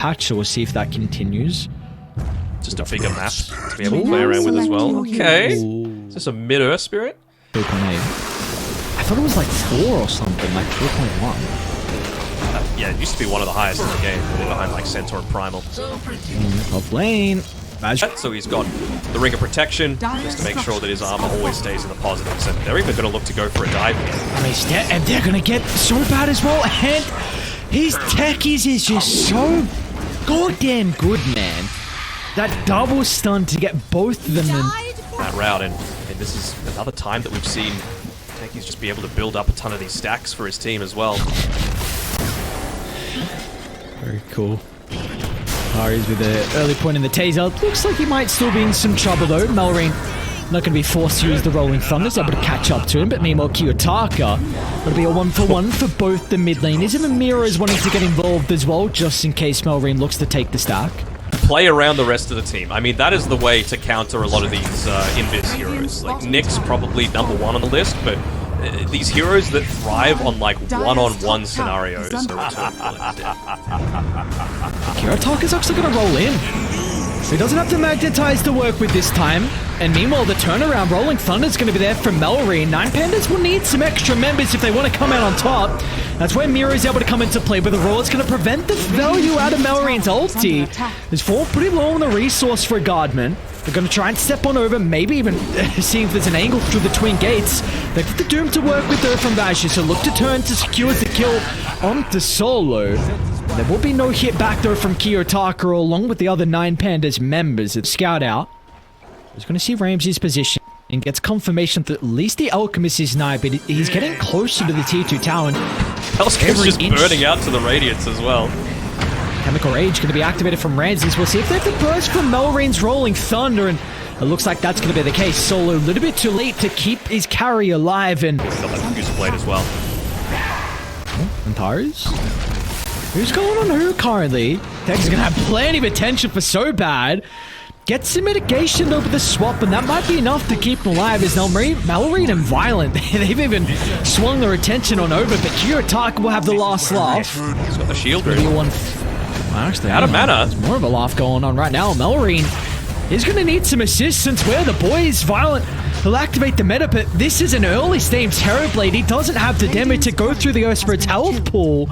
patch, so we'll see if that continues. Just a bigger map to be able to play around with as well. Okay. Is this a mid-earth spirit? 3.8. I thought it was like 4 or something, like 3.1. Yeah, it used to be one of the highest in the game, behind like Centaur and Primal. Off lane. So he's got the Ring of Protection, just to make sure that his armor always stays in the positives, and they're even going to look to go for a dive here. And they're going to get so bad as well, and his techies is just so goddamn good, man. That double stun to get both of them in that route, and this is another time that we've seen techies just be able to build up a ton of these stacks for his team as well. Very cool. Ari's with an early point in the taser. Looks like he might still be in some trouble though. Melrine not going to be forced to use the Rolling Thunders, able to catch up to him, but meanwhile Kiyotaka, it'll be a 1-for-1 for both the mid laners. Even Mira is wanting to get involved as well, just in case Melrine looks to take the stack. Play around the rest of the team. I mean, that is the way to counter a lot of these Invis heroes. Like, Nyx's probably #1 on the list, but these heroes that thrive on, like, one-on-one scenarios are Kiyotaka's actually going to roll in. He doesn't have to magnetize to work with this time. And meanwhile, the turnaround Rolling Thunder is going to be there for Melrine. 9Pandas will need some extra members if they want to come out on top. That's where Mira is able to come into play, but the roll is going to prevent the value out of Melrine's ulti. There's 4 pretty low on the resource for a Guardman. They're going to try and step on over, maybe even seeing if there's an angle through the twin gates. They've got the Doom to work with though from Vasher, so look to turn to secure the kill onto Solo. There will be no hit back though from Kiyotaka along with the other 9Pandas members that scout out. He's going to see Ramsey's position and gets confirmation that at least the Alchemist is nigh, but he's getting closer to the T2 tower. Hellscape's just burning out to the Radiance as well. Chemical Rage going to be activated from Ramsey's. We'll see if they have the burst from Melrine's Rolling Thunder, and it looks like that's going to be the case. Solo a little bit too late to keep his carry alive, and he's got that Fuse Blade as well. Antares? Who's going on who currently? Tex is going to have plenty of attention for so bad. Gets some mitigation over the swap, and that might be enough to keep him alive. As Melrine and Violent, they've even swung their attention on over, but Kiyotaka will have the last laugh. He's got the shield ready. Actually, out of mana. There's more of a laugh going on right now. Melrine is going to need some assistance where the boys Violent will activate the meta, but this is an early stage Terrorblade. He doesn't have the damage to go through the Earth Spirit's health pool.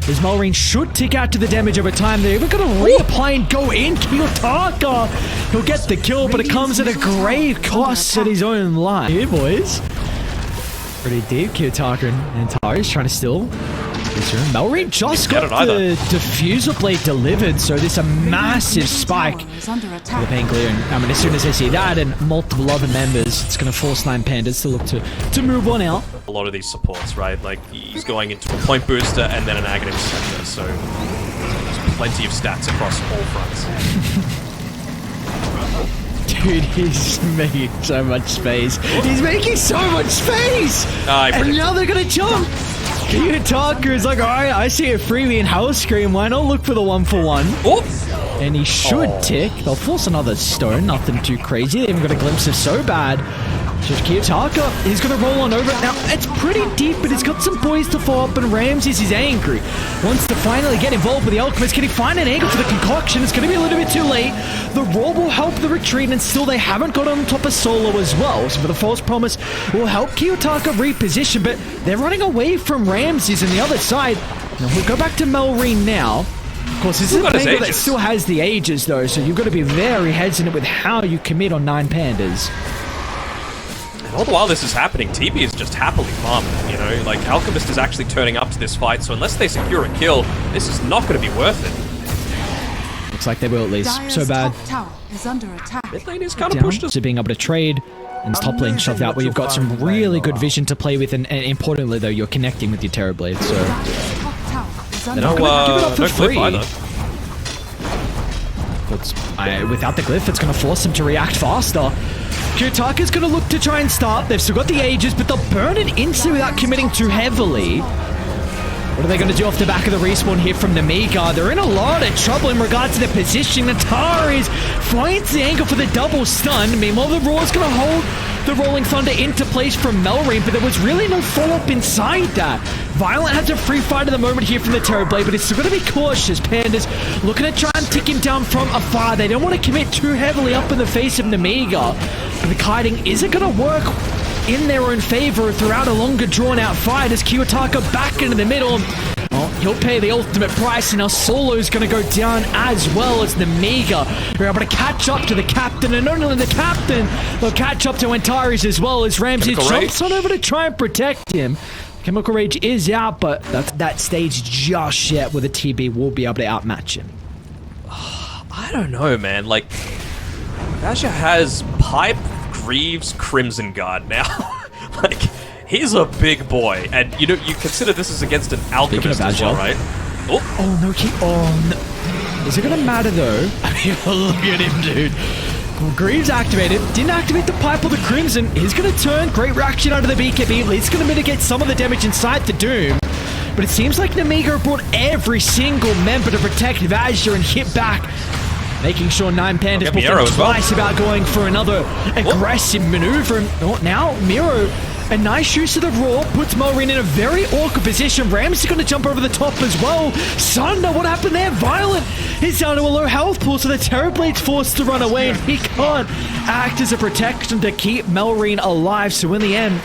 As Melrine should tick out to the damage over time. They're even going to reapply and go in. Kiyotaka, he'll get the kill, but it comes at a grave cost at his own life. Here, boys. Pretty deep. Kiyotaka and Antares trying to steal. Melrine just got the diffuser blade delivered, so there's a massive spike to the pain clear. And I mean, as soon as they see that and multiple other members, it's going to force 9Pandas to look to move on out. A lot of these supports, right? Like, he's going into a point booster and then an aghanim center, so there's plenty of stats across all fronts. Dude, he's making so much space. He's making so much space! And now they're going to jump! Kiyotaka is like, alright, I see a freebie in Hellscream, why not look for the 1-for-1? Oh. And he should tick. They'll force another stone, nothing too crazy. They even got a glimpse of so bad. Just Kiyotaka, he's going to roll on over it. Now, it's pretty deep, but he's got some boys to follow up, and Ramses is angry. Wants to finally get involved with the Alchemist. Can he find an angle for the concoction? It's going to be a little bit too late. The roll will help the retreat, and still they haven't got on top of Solo as well. So for the false promise will help Kiyotaka reposition, but they're running away from Ramses on the other side. Now, we'll go back to Melrine now. Of course, this is a Pango that still has the Aegis, though, so you've got to be very hesitant with how you commit on 9Pandas. All the while this is happening, TB is just happily farming, you know? Like, Alchemist is actually turning up to this fight, so unless they secure a kill, this is not going to be worth it. Looks like they will at least. So bad. Mid lane is kind of pushed us. So being able to trade, and top lane shoved out where you've got some really good vision to play with, and importantly, though, you're connecting with your Terrorblade, so... They're not going to give it up for free. Without the glyph, it's going to force them to react faster. Kiyotaka's going to look to try and start. They've still got the Aegis, but they'll burn it instantly without committing too heavily. What are they going to do off the back of the respawn here from Nemiga? They're in a lot of trouble in regards to their positioning. Antares finds the angle for the double stun. Meanwhile, the Raw's going to hold the Rolling Thunder into place from Melrine, but there was really no follow-up inside that. Violent has a free fight at the moment here from the Terrorblade, but he's still going to be cautious. Pandas looking to try and tick him down from afar. They don't want to commit too heavily up in the face of Nemiga. But the kiting isn't going to work in their own favor throughout a longer drawn-out fight as Kiyotaka back into the middle. Well, he'll pay the ultimate price, and now Solo's going to go down as well as Nemiga. They're able to catch up to the captain, and not only the captain, they'll catch up to Antares as well as Ramsey jumps on over to try and protect him. Chemical Rage is out, but that's that stage just yet where the TB will be able to outmatch him. I don't know, man. Like, Basha has Pipe, Greaves, Crimson Guard now. Like, he's a big boy. And, you know, you consider this is against an Alchemist as well, right? Oh, no, keep on. Is it going to matter, though? I mean, look at him, dude. Greaves activated, didn't activate the pipe or the Crimson. He's going to turn, great reaction out of the BKB. It's going to mitigate some of the damage inside the Doom. But it seems like Nemiga brought every single member to protect Vazure and hit back. Making sure 9Pandas will think twice about going for another aggressive maneuver. Oh, now Miro, a nice use of the Raw, puts Melreen in a very awkward position. Ramsey's going to jump over the top as well. Sunder, what happened there? Violent. He's down to a low health pool, so the Terrorblade's forced to run away, and he can't act as a protection to keep Melreen alive. So in the end,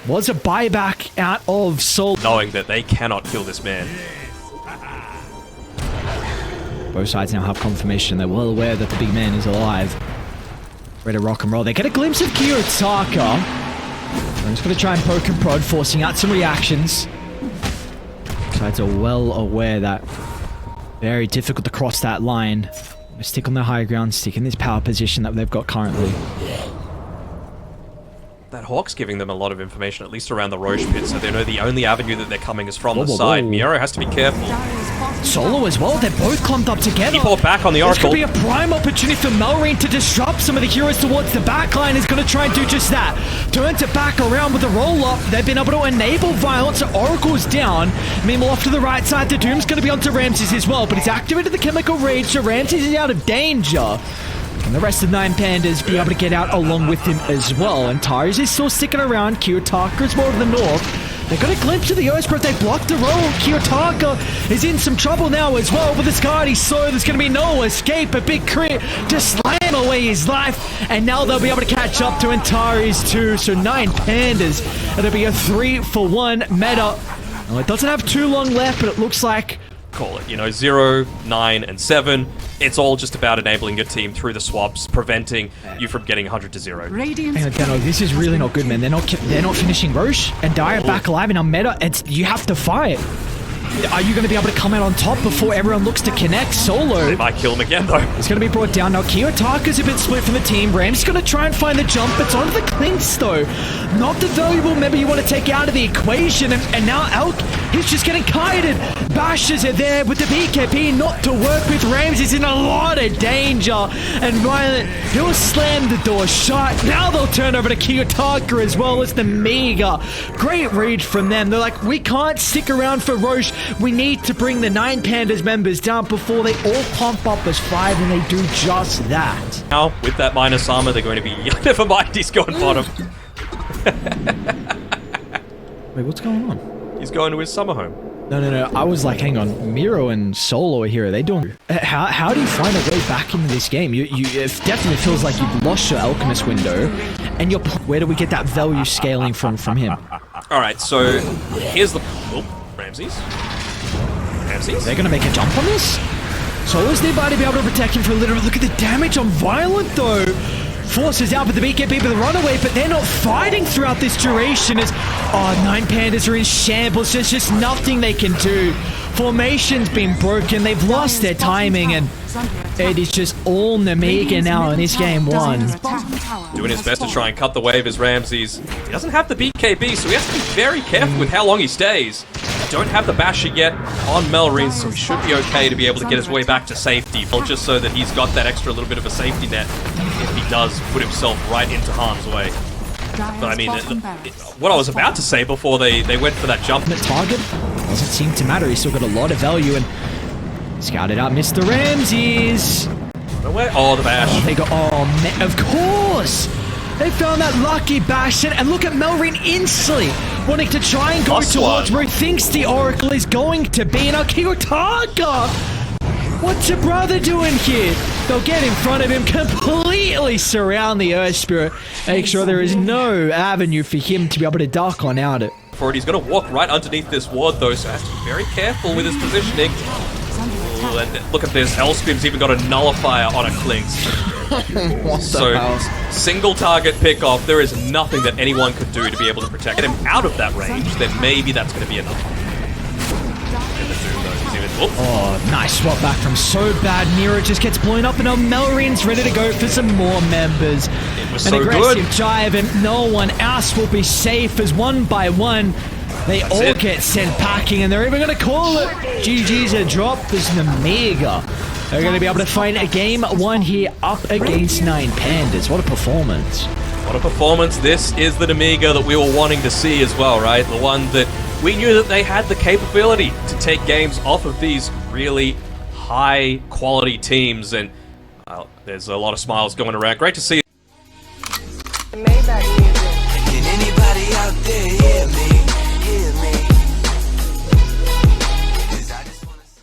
was a buyback out of Soul. Knowing that they cannot kill this man. Both sides now have confirmation. They're well aware that the big man is alive. Ready to rock and roll. They get a glimpse of Kiyotaka. I'm just going to try and poke and prod, forcing out some reactions. Sides are well aware that very difficult to cross that line. They stick on their high ground, stick in this power position that they've got currently. That Hawk's giving them a lot of information, at least around the Roche pit, so they know the only avenue that they're coming is from the side. Miero has to be careful. Solo as well, they're both clumped up together. He fought back on the Oracle. This could be a prime opportunity for Melreen to disrupt some of the heroes towards the backline. Is going to try and do just that. Turns it back around with the roll-up. They've been able to enable Violence, so Oracle's down. Meanwhile, off to the right side, the Doom's going to be onto Ramses as well, but he's activated the Chemical Rage, so Ramses is out of danger. And the rest of 9Pandas be able to get out along with him as well. And Tires is still sticking around. Kiyotaka is more to the north. They got a glimpse of the Earth, but they blocked the roll. Kiyotaka is in some trouble now as well. With this guard, he's so there's going to be no escape. A big crit to slam away his life. And now they'll be able to catch up to Antares too. So 9Pandas. It'll be a 3-for-1 meta. Well, it doesn't have too long left, but it looks like... Call it, you know, 0, 9, and 7. It's all just about enabling your team through the swaps, preventing you from getting 100 to 0. This is really not good, man. They're not finishing Roche, and Dire back alive in our meta. You have to fight. Are you going to be able to come out on top before everyone looks to connect? Solo. They might kill him again, though. It's going to be brought down now. Kiyotaka's a bit split from the team. Ram's going to try and find the jump. It's onto the clinks, though. Not the valuable member you want to take out of the equation. And now Elk, he's just getting kited. Bashers are there with the BKB not to work with. Rams is in a lot of danger. And Violent, he'll slam the door shut. Now they'll turn over to Kiyotaka as well as the Nemiga. Great read from them. They're like, we can't stick around for Roche. We need to bring the 9Pandas members down before they all pump up as 5, and they do just that. Now, with that minus armor, they're going to be... Never mind, he's gone bottom. Wait, what's going on? He's going to his summer home. No. I was like, hang on. Miro and Solo are here. Are they doing... How do you find a way back into this game? It definitely feels like you've lost your Alchemist window, and you're... Where do we get that value scaling from him? Alright, so here's the... Ramses? They're going to make a jump on this? Solo's nearby to be able to protect him for a little bit. Look at the damage on Violent, though. Forces out with the BKB with the runaway, but they're not fighting throughout this duration as... 9Pandas are in shambles. There's just nothing they can do. Formation's been broken. They've lost their timing, and it is just all Nemiga now in this game 1. Doing his best to try and cut the wave as Ramses. He doesn't have the BKB, so he has to be very careful with how long he stays. Don't have the basher yet on Melreen, so he should be okay to be able to get his way back to safety. Just so that he's got that extra little bit of a safety net if he does put himself right into harm's way. But I mean, what I was about to say before they went for that jump. The target doesn't seem to matter. He's still got a lot of value, and scouted out Mr. Ramses. Oh, the bash. They go, of course! They found that lucky bash, and look at Melreen instantly. wanting to try and go Plus towards one. where he thinks the Oracle is going to be. Now Kiyotaka! What's your brother doing here? They'll get in front of him, completely surround the Earth Spirit, make sure there is no avenue for him to be able to duck on out it. For it, he's going to walk right underneath this ward though, so has to be very careful with his positioning. Ooh, and look at this, Hellscream's even got a nullifier on a Clinks. What the hell? Single target pick off, there is nothing that anyone could do to be able to protect him out of that range, then maybe that's going to be enough. Oh, nice swap back from So Bad. Mira just gets blown up, and now Melrin's ready to go for some more members. It was An so aggressive good. jive, and no one else will be safe as one by one, they all get sent packing, and they're even going to call it GG's a drop as Nemiga. They're going to be able to find a game one here up against 9Pandas. What a performance. What a performance. This is the Nemiga that we were wanting to see as well, right? The one that we knew that they had the capability to take games off of these really high quality teams, and there's a lot of smiles going around. Great to see